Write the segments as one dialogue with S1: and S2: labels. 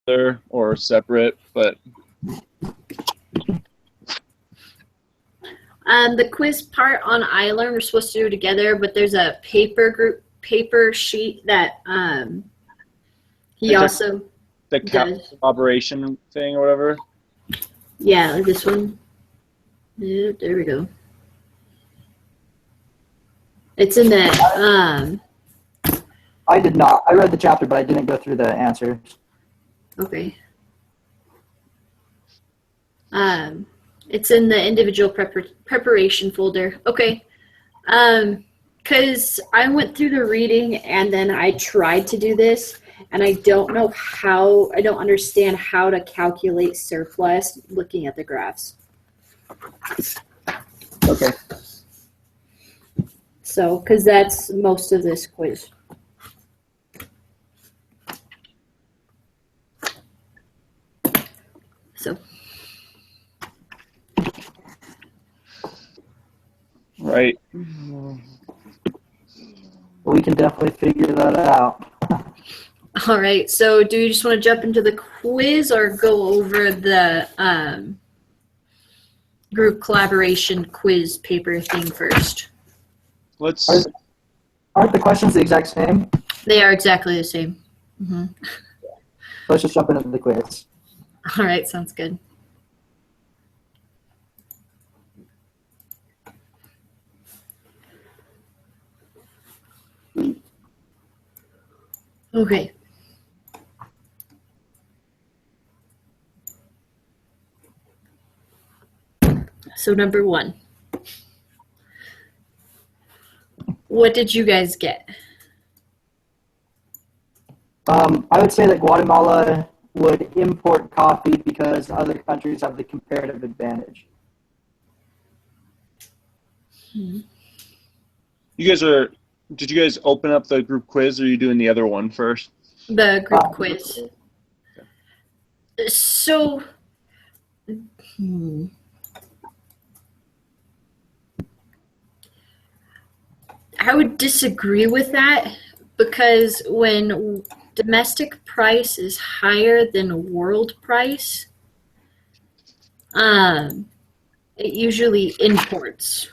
S1: together or separate, but
S2: the quiz part on iLearn we're supposed to do together, but there's a paper sheet that he also
S1: the
S2: does.
S1: operation thing or whatever.
S2: Yeah, like this one. Yeah, there we go. It's in the
S3: I did not. I read the chapter, but I didn't go through the answers.
S2: okay. It's in the individual preparation folder. Okay. Because I went through the reading and then I tried to do this, and I don't understand how to calculate surplus looking at the graphs.
S3: Okay.
S2: So, because that's most of this quiz. So.
S1: Right.
S3: Well, we can definitely figure that out.
S2: All right. So, do you just want to jump into the quiz or go over the group collaboration quiz paper thing first?
S3: Aren't the questions the exact same?
S2: They are exactly the same. Mm-hmm.
S3: Let's just jump into the quiz.
S2: All right. Sounds good. Okay. So number 1. What did you guys get?
S3: I would say that Guatemala would import coffee because other countries have the comparative advantage.
S1: Did you guys open up the group quiz, or are you doing the other one first?
S2: The group quiz. So, I would disagree with that, because when domestic price is higher than world price, it usually imports.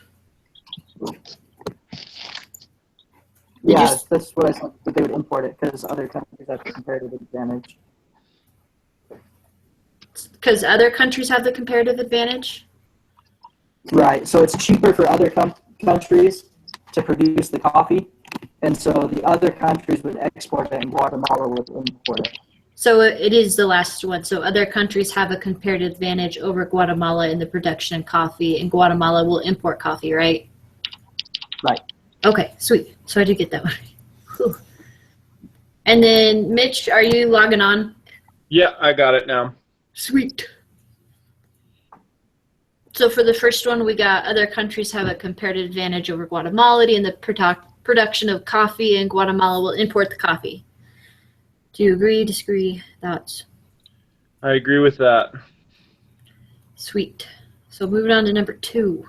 S3: Yeah, that's what I said, that they would import it because other countries have the comparative advantage.
S2: Because other countries have the comparative advantage?
S3: Right, so it's cheaper for other countries to produce the coffee, and so the other countries would export it and Guatemala would import it.
S2: So it is the last one. So other countries have a comparative advantage over Guatemala in the production of coffee, and Guatemala will import coffee, right?
S3: Right.
S2: Okay, sweet. So I did get that one. Whew. And then, Mitch, are you logging on?
S1: Yeah, I got it now.
S2: Sweet. So for the first one, we got other countries have a comparative advantage over Guatemala in the production of coffee, and Guatemala will import the coffee. Do you agree, disagree, thoughts?
S1: I agree with that.
S2: Sweet. So moving on to number 2.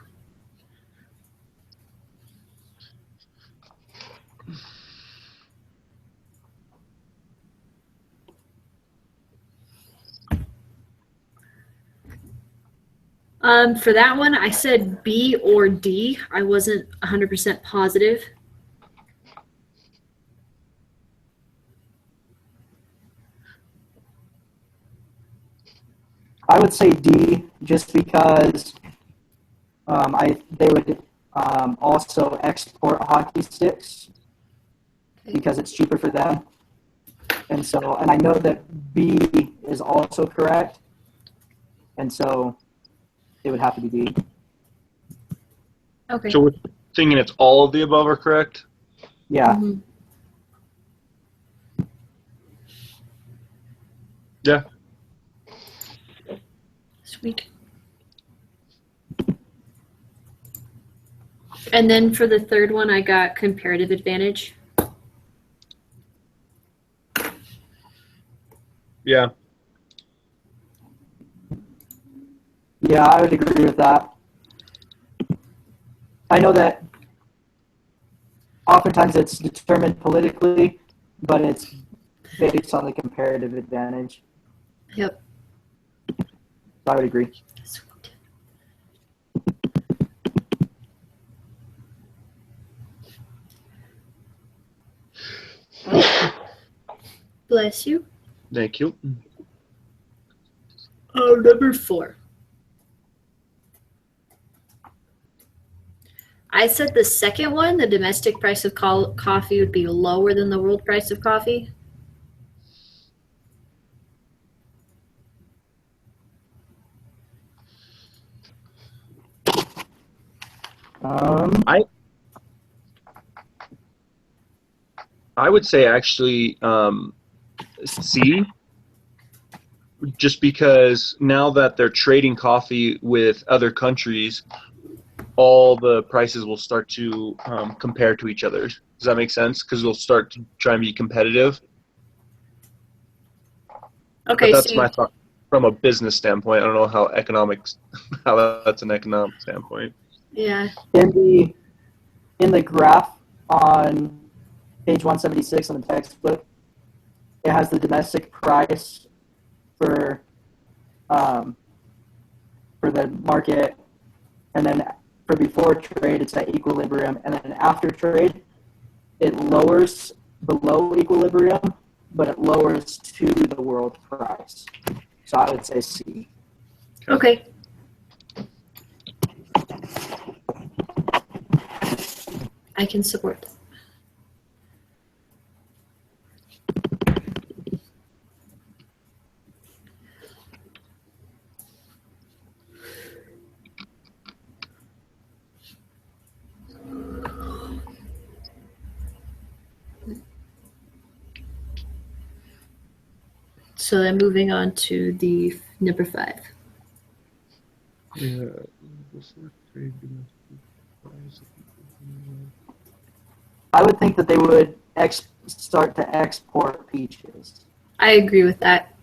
S2: For that one, I said B or D. I wasn't 100% positive.
S3: I would say D, just because they would also export hockey sticks because it's cheaper for them. And so, and I know that B is also correct. And so it would have to be B.
S2: Okay.
S1: So we're thinking it's all of the above are correct?
S3: Yeah.
S2: Mm-hmm.
S1: Yeah.
S2: Sweet. And then for the third one, I got comparative advantage.
S1: Yeah.
S3: Yeah, I would agree with that. I know that oftentimes it's determined politically, but it's based on the comparative advantage.
S2: Yep.
S3: So I would agree.
S2: Sweet. Bless you.
S1: Thank you.
S2: Oh, number 4. I said the second one, the domestic price of coffee would be lower than the world price of coffee.
S1: I would say actually C, just because now that they're trading coffee with other countries, all the prices will start to compare to each other. Does that make sense? Because they'll start to try and be competitive.
S2: Okay,
S1: But that's
S2: so
S1: my thought from a business standpoint. I don't know how that's an economic standpoint.
S2: yeah.
S3: In the graph on page 176 on the textbook, it has the domestic price for the market, and then for before trade, it's at equilibrium, and then after trade, it lowers below equilibrium, but it lowers to the world price. So I would say C.
S2: Okay. I can support that. So then moving on to the number 5.
S1: Yeah.
S3: I would think that they would start to export peaches.
S2: I agree with that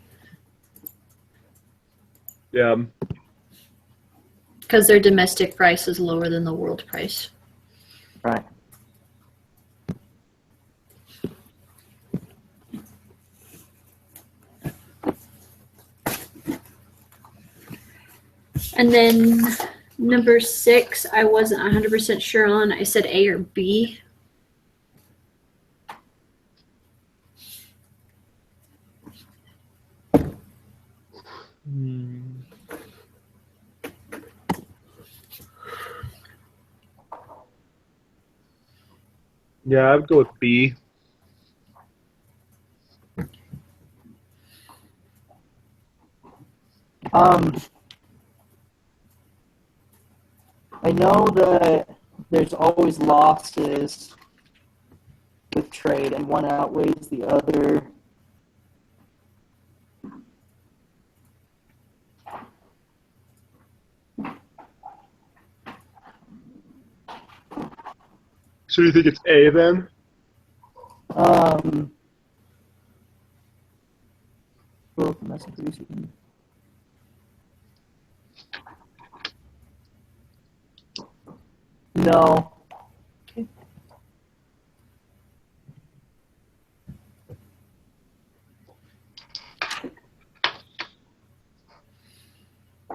S1: Yeah.
S2: because their domestic price is lower than the world price.
S3: Right.
S2: And then number 6, I wasn't 100% sure on. I said A or B.
S1: Yeah, I would go with B.
S3: I know that there's always losses with trade, and one outweighs the other.
S1: So you think it's A then?
S3: Well, domestic producer. No.
S2: Okay.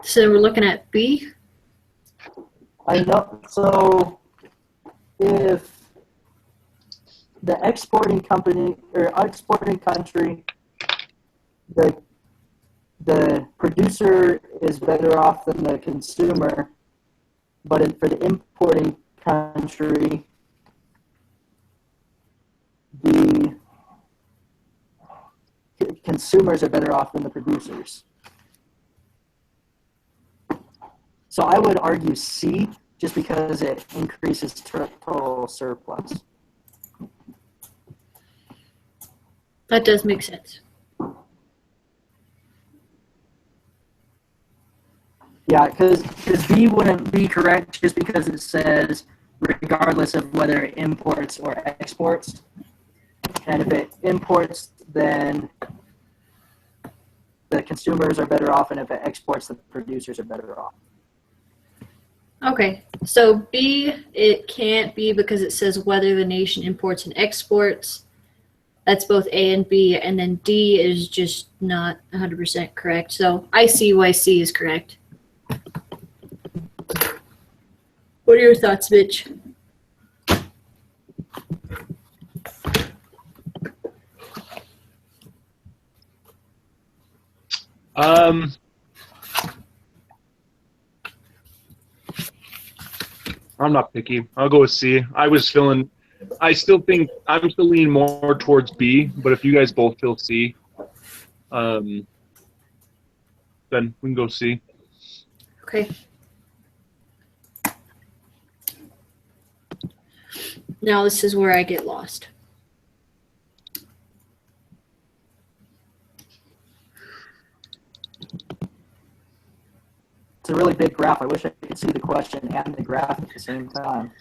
S2: So we're looking at B.
S3: I know. So if the exporting company or exporting country, the producer is better off than the consumer, but for the importing country, the consumers are better off than the producers. So I would argue C, just because it increases total surplus.
S2: That does make sense.
S3: Yeah, because B wouldn't be correct just because it says regardless of whether it imports or exports. And if it imports, then the consumers are better off, and if it exports, the producers are better off.
S2: Okay, so B, it can't be because it says whether the nation imports and exports. That's both A and B, and then D is just not 100% correct. So I see why C is correct. What are your thoughts, Mitch?
S1: I'm not picky. I'll go with C. I still think I'm still leaning more towards B, but if you guys both feel C, then we can go C.
S2: Okay. Now this is where I get lost.
S3: It's a really big graph. I wish I could see the question and the graph at the same time.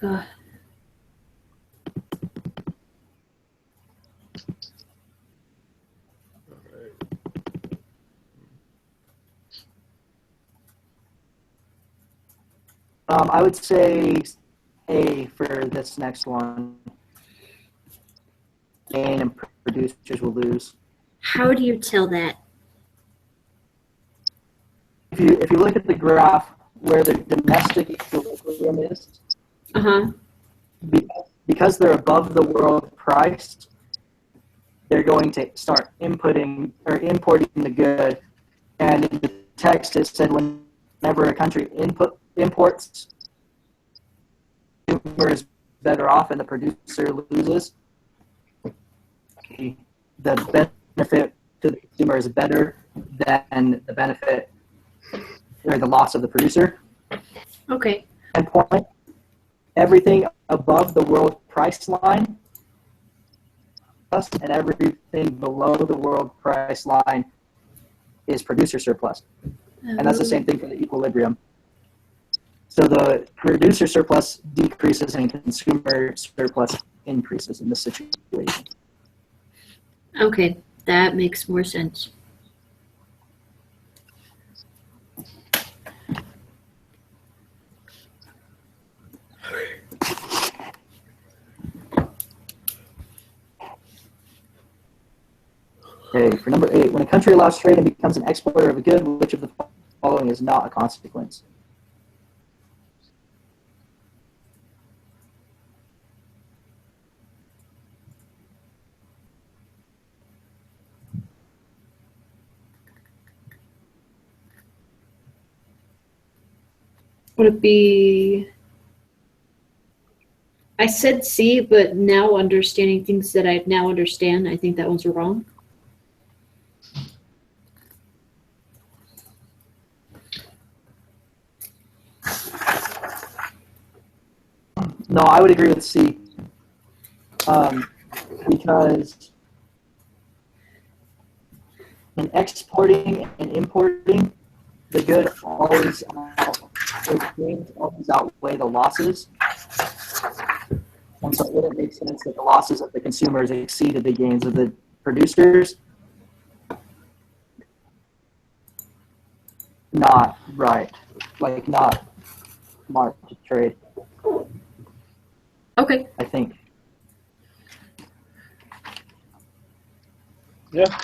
S2: Uh,
S3: I would say A for this next one. Gain and producers will lose.
S2: how do you tell that?
S3: If you look at the graph where the domestic equilibrium is, because they're above the world price, they're going to start importing the good. And in the text it said whenever a country imports, the consumer is better off and the producer loses. The benefit to the consumer is better than the benefit or the loss of the producer.
S2: Okay.
S3: And point, everything above the world price line and everything below the world price line is producer surplus. And that's the same thing for the equilibrium. So the producer surplus decreases and consumer surplus increases in this situation.
S2: Okay, that makes more sense.
S3: Okay, for number 8, when a country allows trade and becomes an exporter of a good, which of the following is not a consequence?
S2: Would it be... I said C, but now understanding things that I now understand, I think that one's wrong.
S3: No, I would agree with C. Because in exporting and importing, the good always outweigh the losses. And so it wouldn't make sense that the losses of the consumers exceeded the gains of the producers. Not right. Like, not smart to trade.
S2: Okay.
S3: I think.
S1: Yeah.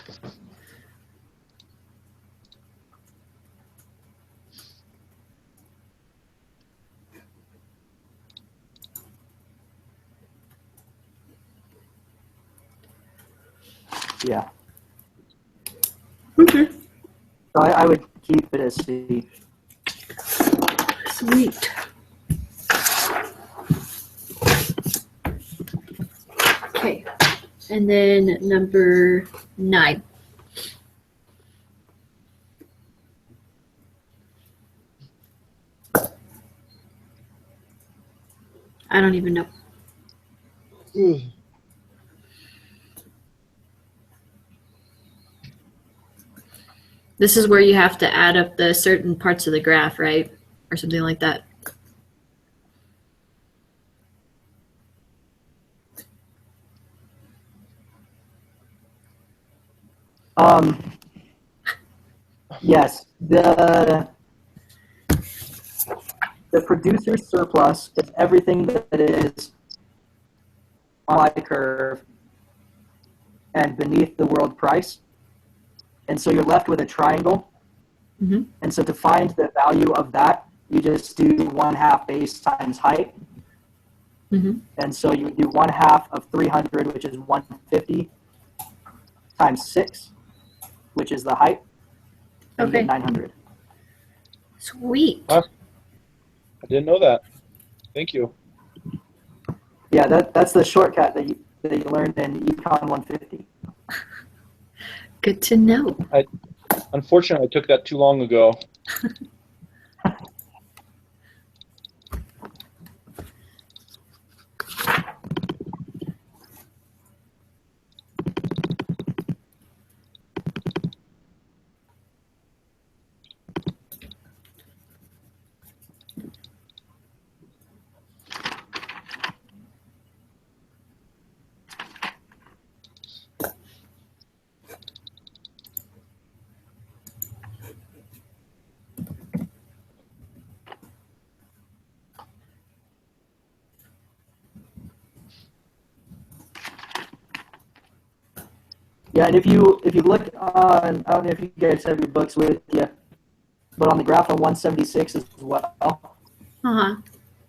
S3: Yeah.
S2: Okay.
S3: So I would keep it as C.
S2: Sweet. Okay. And then number 9. I don't even know. This is where you have to add up the certain parts of the graph, right? Or something like that.
S3: Yes, the producer surplus is everything that is supply curve and beneath the world price. And so you're left with a triangle.
S2: Mhm.
S3: And so to find the value of that, you just do 1/2 base times height.
S2: Mhm.
S3: And so you do 1/2 of 300, which is 150, times 6, which is the height, and you
S2: Okay.
S3: get 900.
S2: Sweet.
S1: Huh? I didn't know that. Thank you.
S3: Yeah, that's the shortcut that you learned in Econ 150.
S2: Good to know.
S1: Unfortunately, I took that too long ago.
S3: Yeah, and if you look on, I don't know if you guys have your books with you, but on the graph on 176 as well,
S2: Uh-huh.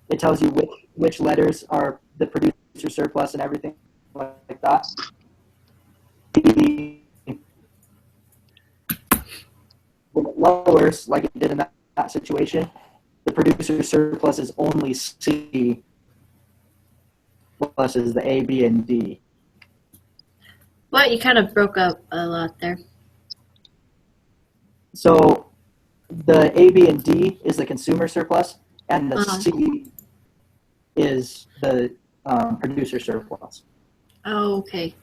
S3: it tells you which letters are the producer surplus and everything like that. When it lowers, like it did in that situation, the producer surplus is only C, plus is the A, B, and D.
S2: What? You kind of broke up a lot there.
S3: So the A, B, and D is the consumer surplus, and the
S2: Uh-huh.
S3: C is the producer surplus.
S2: Oh, okay.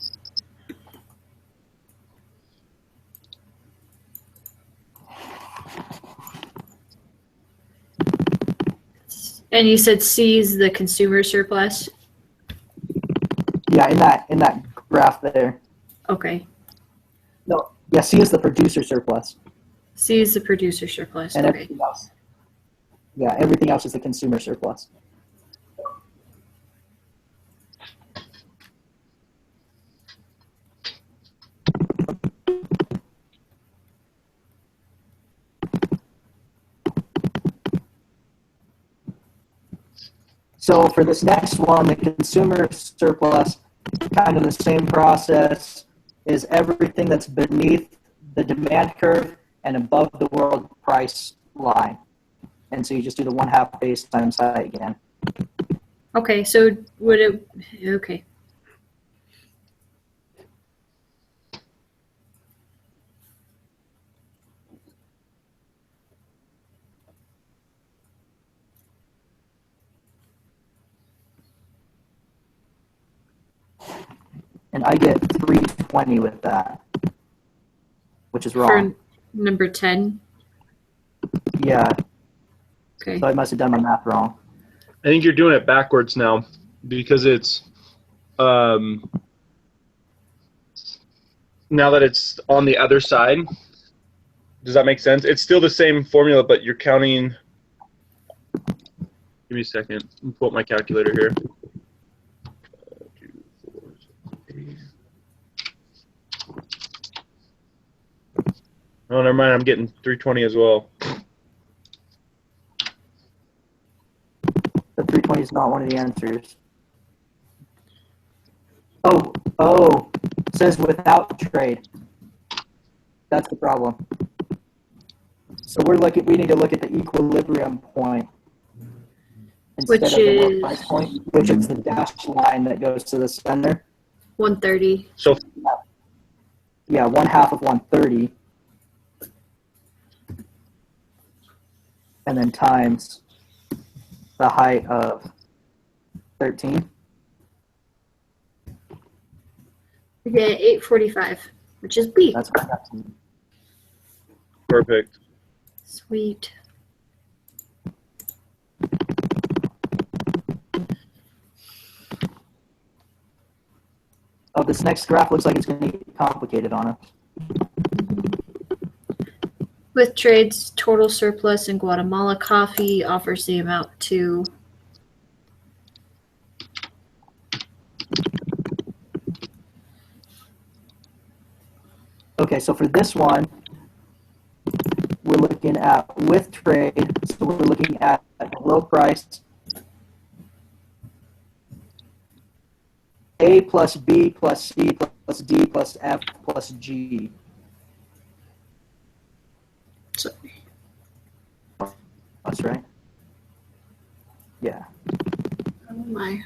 S2: And you said C is the consumer surplus?
S3: Yeah, in that graph there.
S2: Okay.
S3: No, yeah, C is the producer surplus,
S2: C is the producer surplus.
S3: and
S2: Okay.
S3: everything else. Yeah, everything else is the consumer surplus. So for this next one, the consumer surplus, kind of the same process, is everything that's beneath the demand curve and above the world price line. And so you just do the 1/2 base times height again.
S2: Okay, so would it... Okay.
S3: And I get 320 with that, which is wrong.
S2: For number 10?
S3: Yeah,
S2: Okay.
S3: so I must have done my math wrong.
S1: I think you're doing it backwards now because it's now that it's on the other side. Does that make sense? It's still the same formula, but you're counting. Give me a second. Let me pull up my calculator here. 2, 4, 8. Oh, never mind. I'm getting 320 as well.
S3: The 320 is not one of the answers. Oh, it says without trade. That's the problem. So we need to look at the equilibrium point instead
S2: Which
S3: of the world
S2: is
S3: price point, which is the dashed line that goes to the center.
S2: 130.
S1: So
S3: Yeah, 1/2 of 130, and then times the height of 13.
S2: We get 845, which is B.
S3: That's correct.
S1: perfect.
S2: Sweet.
S3: Oh, this next graph looks like it's going to get complicated on us.
S2: With trades, total surplus in Guatemala coffee offers the amount to
S3: Okay, so for this one, we're looking at with trade. So we're looking at low price A plus B plus C plus D plus F plus G.
S2: Sorry.
S3: That's right. Yeah.
S2: Oh my.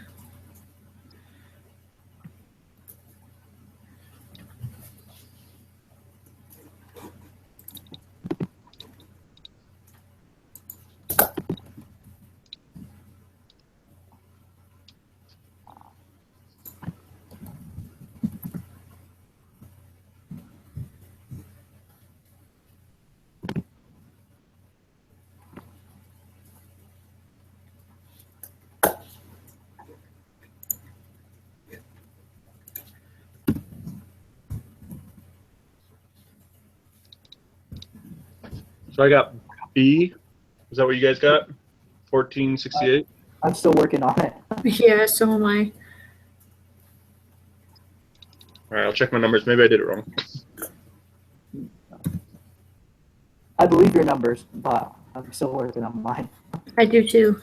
S1: So I got B. Is that what you guys got? 1468.
S3: I'm still working on it.
S2: Yeah, so am I.
S1: All right, I'll check my numbers. Maybe I did it wrong.
S3: I believe your numbers, but I'm still working on mine.
S2: I do too.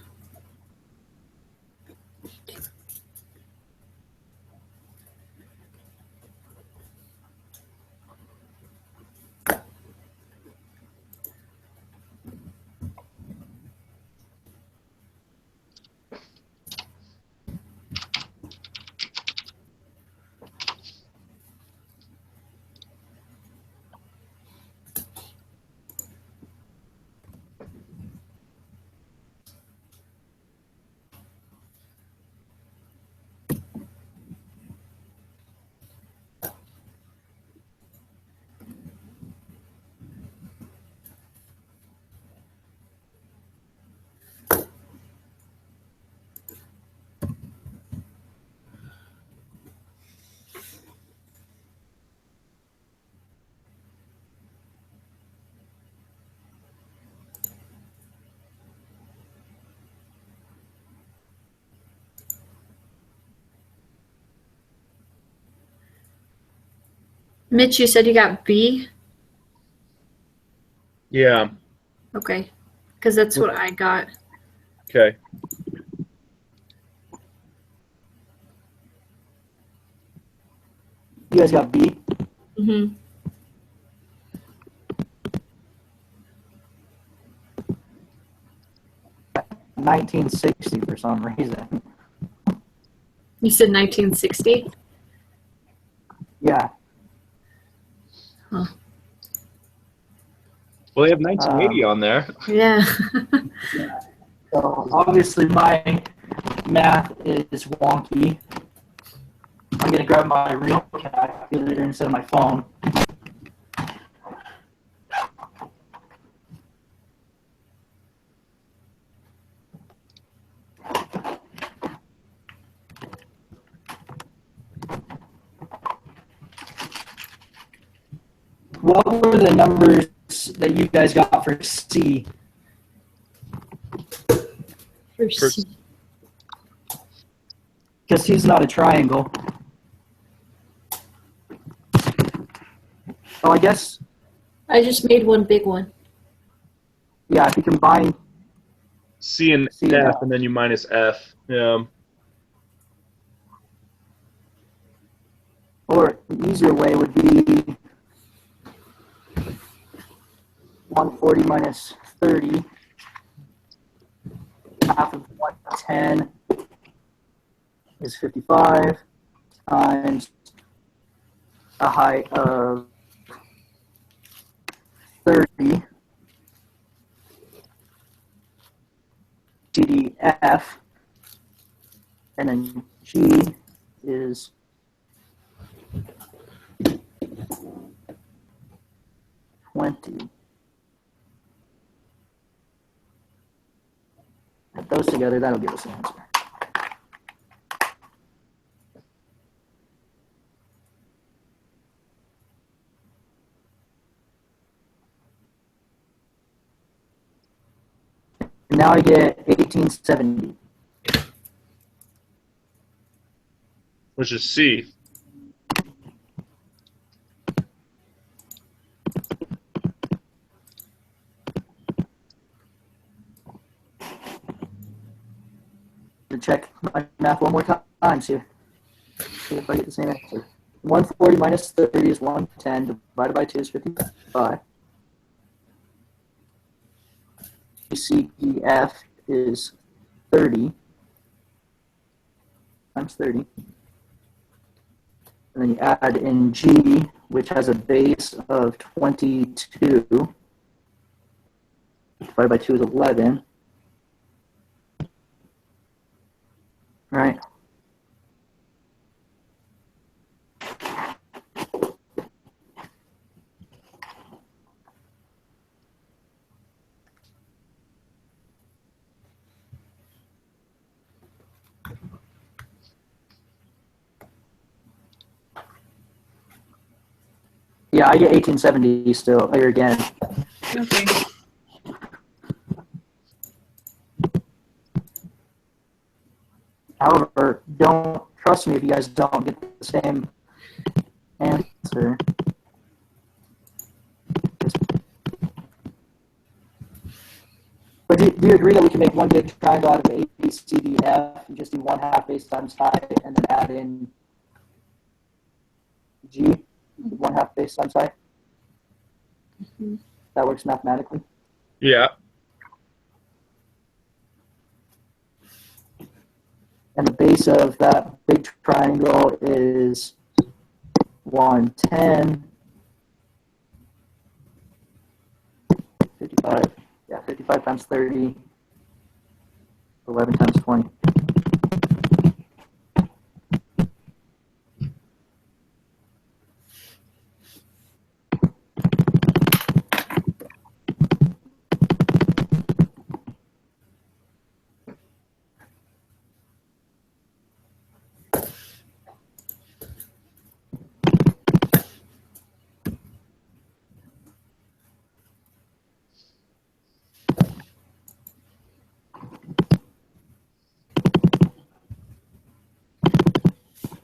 S2: Mitch, you said you got B?
S1: Yeah.
S2: Okay. Because that's what I got.
S1: Okay.
S3: You guys got B?
S2: Mm-hmm.
S3: $19.60 for some reason.
S2: You said 1960?
S3: Yeah.
S2: Huh.
S1: Well, they have 1980 on there.
S2: Yeah.
S3: So obviously my math is wonky. I'm gonna grab my real calculator instead of my phone. What were the numbers that you guys got for C?
S2: For
S1: For-
S2: C.
S3: Because he's not a triangle. Oh, I guess,
S2: I just made one big one.
S3: yeah, if you combine,
S1: C and
S3: C and
S1: F,
S3: F.
S1: and then you minus F. Yeah.
S3: or an easier way would be 140 minus 30, half of 110 is 55, times a height of 30, GDF, and then G is 20. Add those together, that'll give us an answer. And now I get 1870.
S1: Which is C.
S3: check my math one more time. See if I get the same answer. 140 minus 30 is 110. Divided by 2 is 55. CEF is 30 times 30. And then you add in G, which has a base of 22. Divided by 2 is 11. Right. Yeah, I get 1870 still, here again.
S2: Okay.
S3: However, don't trust me if you guys don't get the same answer. But do you agree that we can make one big triangle out of A, B, C, D, F, and just do 1/2 base times height, and then add in G, 1/2 base times height?
S2: Mm-hmm.
S3: That works mathematically.
S1: Yeah.
S3: And the base of that big triangle is 110. 55. Yeah, 55 times 30. 11 times 20.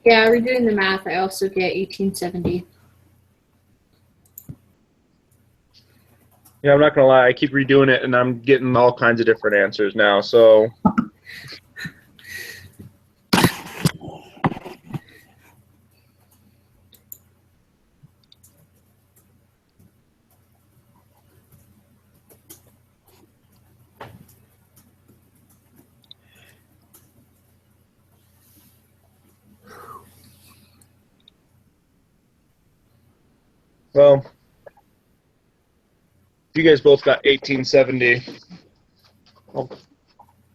S2: Yeah, redoing the math, I also get 1870.
S1: Yeah, I'm not gonna lie. I keep redoing it, and I'm getting all kinds of different answers now. So well, you guys both got 1870. Well,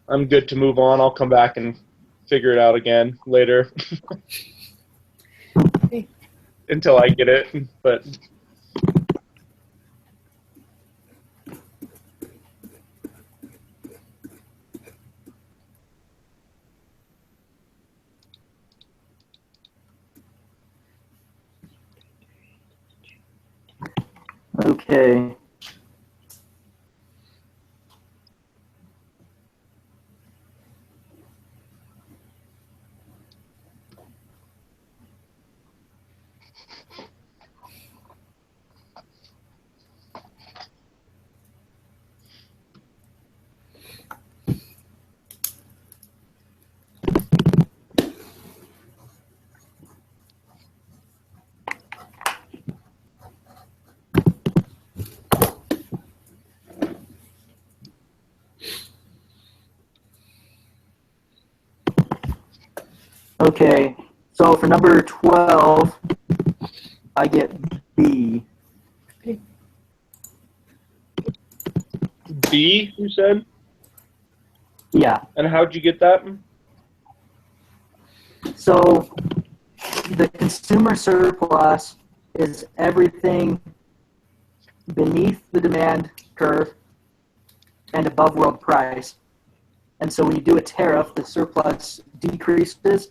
S1: I'm good to move on. I'll come back and figure it out again later. Until I get it, but
S3: Okay. Okay, so for number 12, I get B.
S1: B, you said?
S3: Yeah,
S1: And how'd you get that?
S3: so the consumer surplus is everything beneath the demand curve and above world price. And so when you do a tariff, the surplus decreases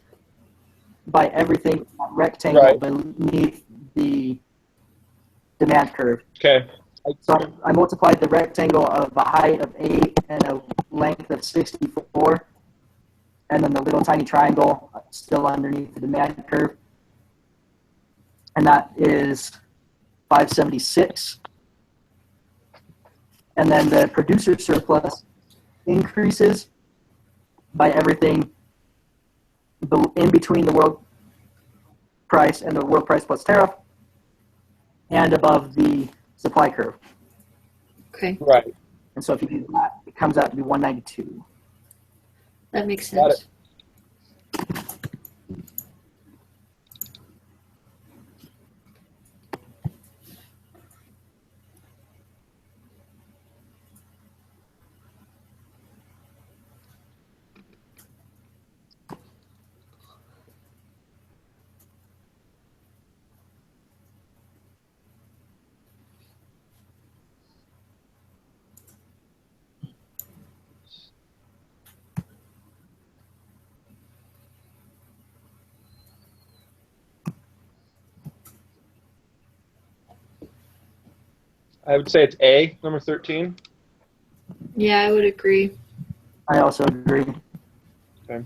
S3: by everything rectangle
S1: Right.
S3: beneath the demand curve.
S1: Okay.
S3: So I multiplied the rectangle of a height of 8 and a length of 64, and then the little tiny triangle still underneath the demand curve, and that is 576. And then the producer surplus increases by everything in between the world price and the world price plus tariff, and above the supply curve.
S2: Okay,
S1: Right.
S3: And so if you do that, it comes out to be 192.
S2: that makes
S1: Got it.
S2: sense.
S1: I would say it's A, number 13.
S2: Yeah, I would agree.
S3: I also agree.
S1: Okay.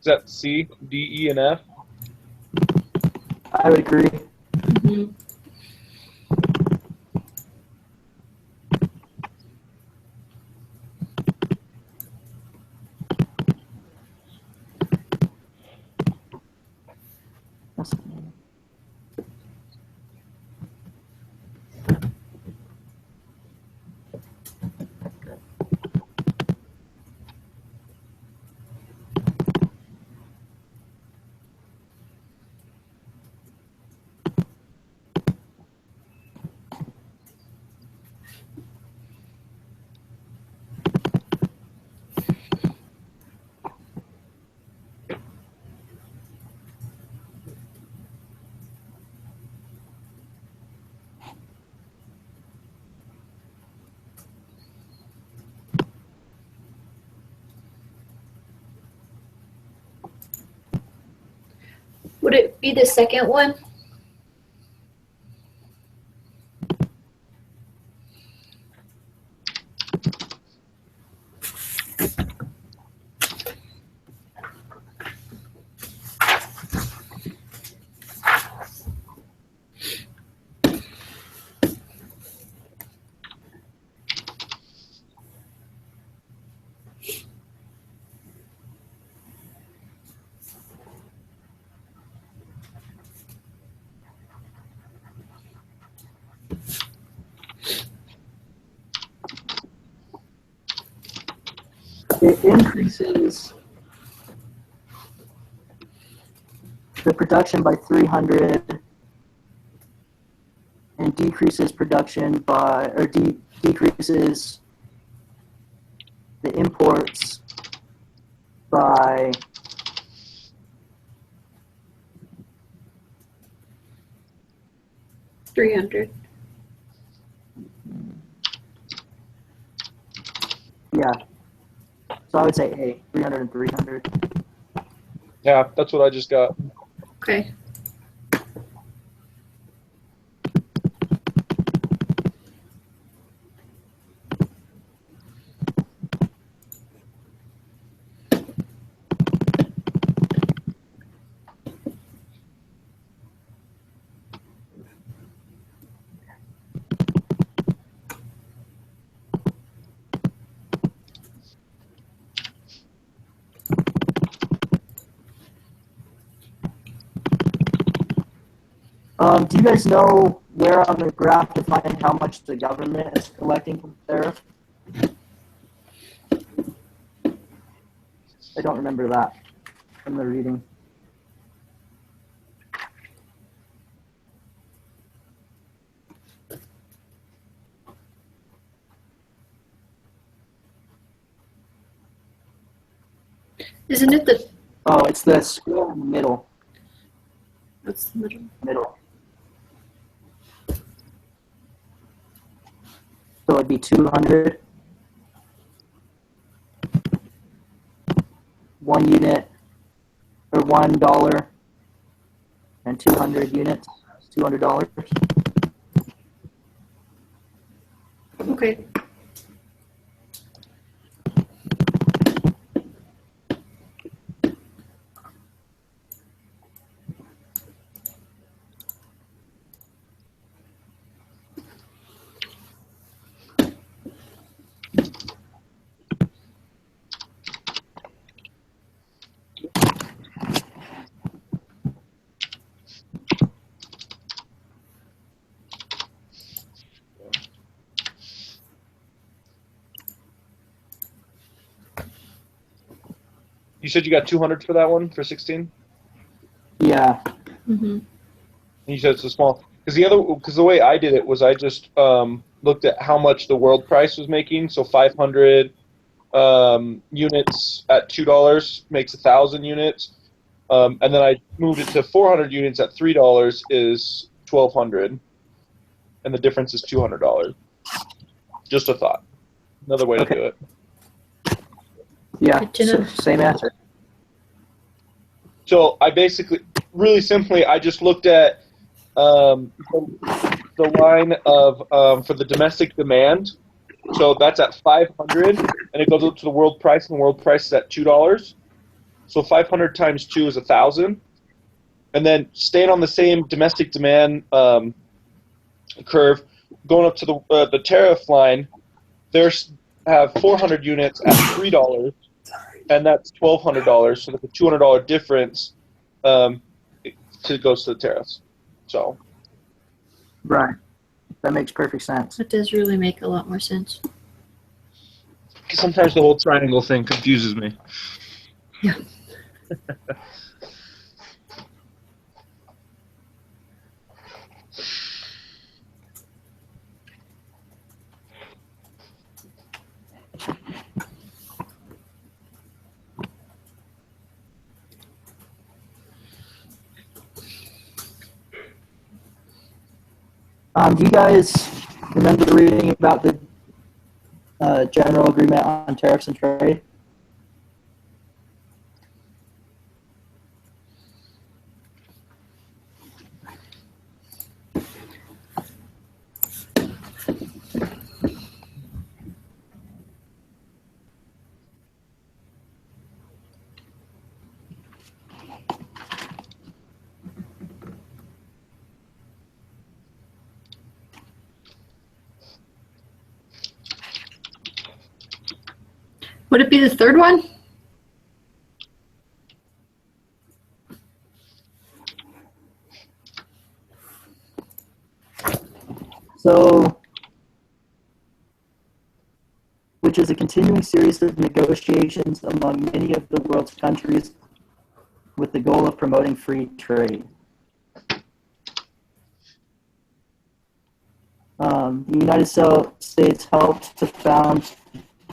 S1: Is that C, D, E, and F?
S3: I would agree.
S2: Hmm. Would it be the second one?
S3: It increases the production by 300 and decreases production by, or decreases the imports by
S2: 300.
S3: yeah. So I would say A, 300 and 300.
S1: Yeah, that's what I just got.
S2: Okay.
S3: Do you guys know where on the graph to find how much the government is collecting from tariff? I don't remember that from the reading.
S2: Isn't it the?
S3: Oh, it's the square in the middle.
S2: What's the middle?
S3: Middle. So it'd be 200. one unit or $1 and 200 units, $200.
S2: Okay.
S1: You said you got 200 for that one for 16.
S3: Yeah.
S2: Mm-hmm.
S1: You said it's a small. Because the way I did it was I just looked at how much the world price was making. So 500 units at $2 makes 1,000 units, and then I moved it to 400 units at $3 is 1,200, and the difference is $200. Just a thought. Another way to do it.
S3: Yeah.
S2: Good to know.
S3: Same answer.
S1: So I basically, really simply, I just looked at the line of for the domestic demand. So that's at 500, and it goes up to the world price, and the world price is at $2. So 500 times 2 is 1,000. And then staying on the same domestic demand curve, going up to the tariff line, there's have 400 units at $3, and that's $1,200. So there's a $200 difference goes to the tariffs. So
S3: Right. That makes perfect sense.
S2: That does really make a lot more sense.
S1: sometimes the whole triangle thing confuses me.
S2: Yeah.
S3: Do you guys remember reading about the General Agreement on Tariffs and Trade?
S2: Would it be the third one?
S3: So, which is a continuing series of negotiations among many of the world's countries with the goal of promoting free trade. The United States helped to found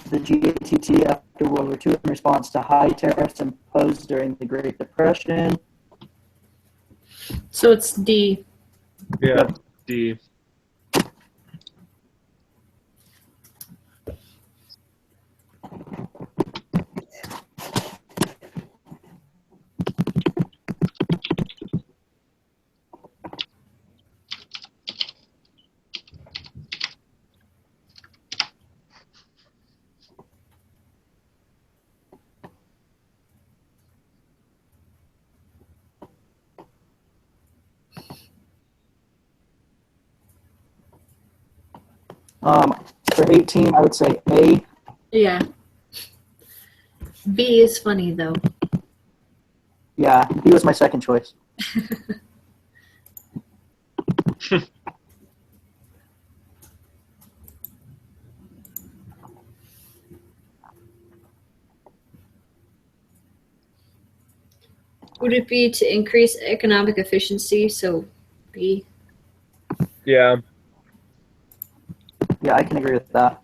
S3: the GATT after World War II in response to high tariffs imposed during the Great Depression.
S2: So it's D.
S1: Yeah, D.
S3: For 18, I would say A.
S2: Yeah. B is funny though.
S3: Yeah, B was my second choice.
S2: Would it be to increase economic efficiency? So B.
S1: Yeah.
S3: Yeah, I can agree with that.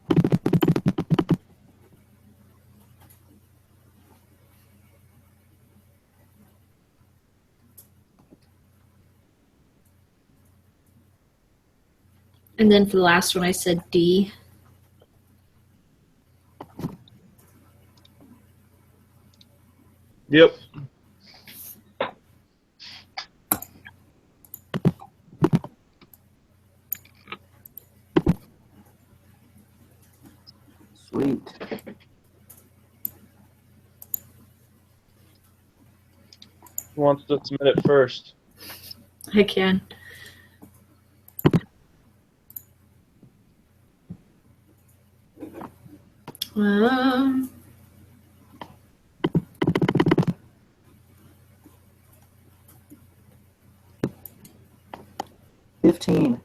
S2: And then for the last one, I said D.
S1: Yep.
S3: Sweet.
S1: Who wants to submit it first?
S2: I can. Um,
S3: 15.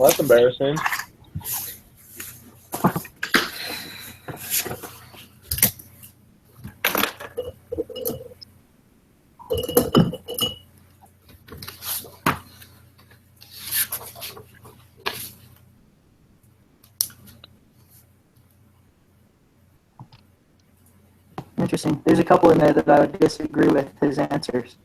S1: Well, that's embarrassing.
S3: Interesting. There's a couple in there that I would disagree with his answers.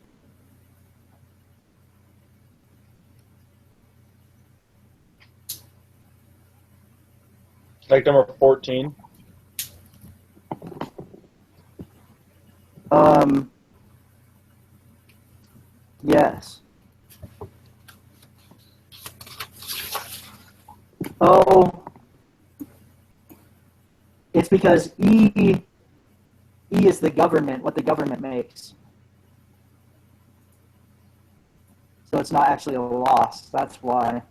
S1: Like number 14.
S3: Yes. Oh, it's because E is the government, what the government makes. So it's not actually a loss. That's why.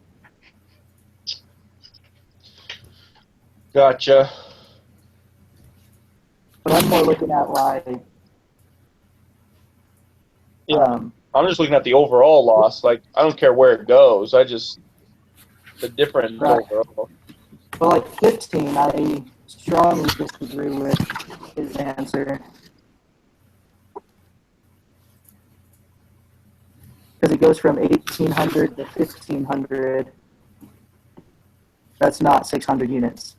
S1: Gotcha.
S3: But I'm more looking at like.
S1: Yeah. I'm just looking at the overall loss. Like, I don't care where it goes. I just, the difference
S3: Right.
S1: overall.
S3: But like 15, I strongly disagree with his answer. Because it goes from 1,800 to 1,500. That's not 600 units.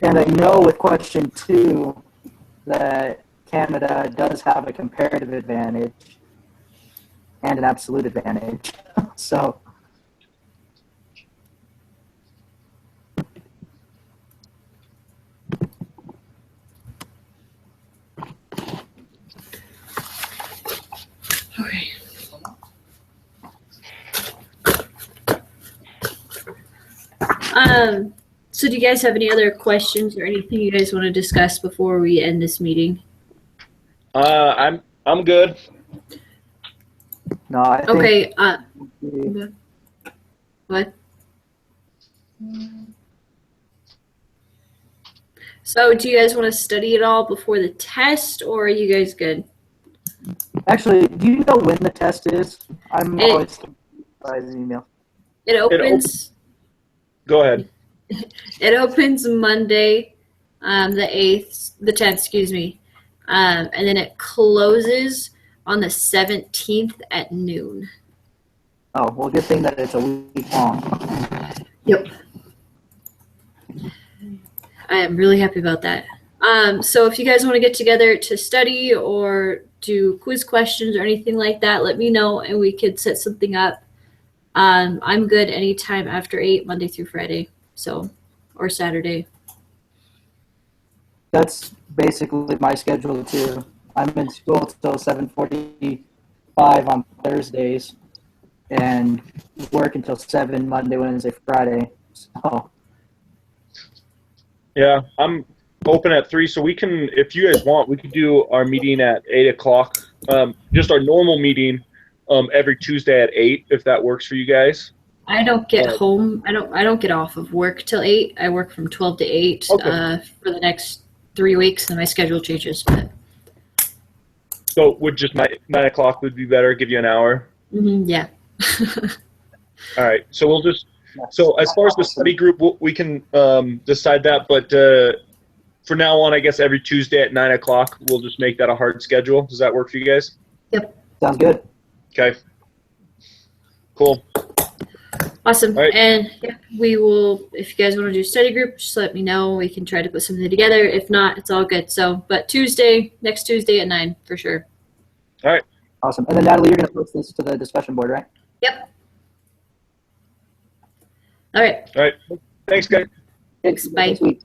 S3: And I know with question 2 that Canada does have a comparative advantage and an absolute advantage. So
S2: okay. So do you guys have any other questions or anything you guys want to discuss before we end this meeting?
S1: I'm good.
S3: no, I think
S2: Okay.
S3: we-
S2: What? So do you guys want to study it all before the test, or are you guys good?
S3: actually, do you know when the test is? I'm
S2: It-
S3: always by his email.
S2: It opens.
S1: Go ahead.
S2: It opens Monday, the 8th, the 10th, excuse me. And then it closes on the 17th at noon.
S3: Oh, well, good thing that it's a week long.
S2: Yep. I am really happy about that. So if you guys want to get together to study or do quiz questions or anything like that, let me know and we could set something up. I'm good anytime after 8, Monday through Friday. So, or Saturday.
S3: That's basically my schedule too. I'm in school till 7:45 on Thursdays. and work until 7 Monday, Wednesday, Friday. So
S1: Yeah, I'm open at 3, so we can, if you guys want, we could do our meeting at 8 o'clock. Just our normal meeting every Tuesday at 8, if that works for you guys.
S2: I don't get home. I don't get off of work till 8. I work from 12 to 8
S1: Okay.
S2: for the next 3 weeks, and my schedule changes. But
S1: So would just 9 o'clock would be better, give you an hour?
S2: yeah.
S1: All right, so we'll just, so as far as the study group, we can decide that, but for now on, I guess every Tuesday at 9 o'clock, we'll just make that a hard schedule. Does that work for you guys?
S3: sounds good.
S1: Okay. Cool.
S2: Awesome.
S1: All right.
S2: And yeah, we will, if you guys want to do study group, just let me know. We can try to put something together. If not, it's all good. So, but next Tuesday at 9 for sure.
S3: Awesome. And then Natalie, you're going to post this to the discussion board, right?
S2: Yep. All right.
S1: All right. Thanks, guys.
S2: Thanks. Bye.
S3: Next week.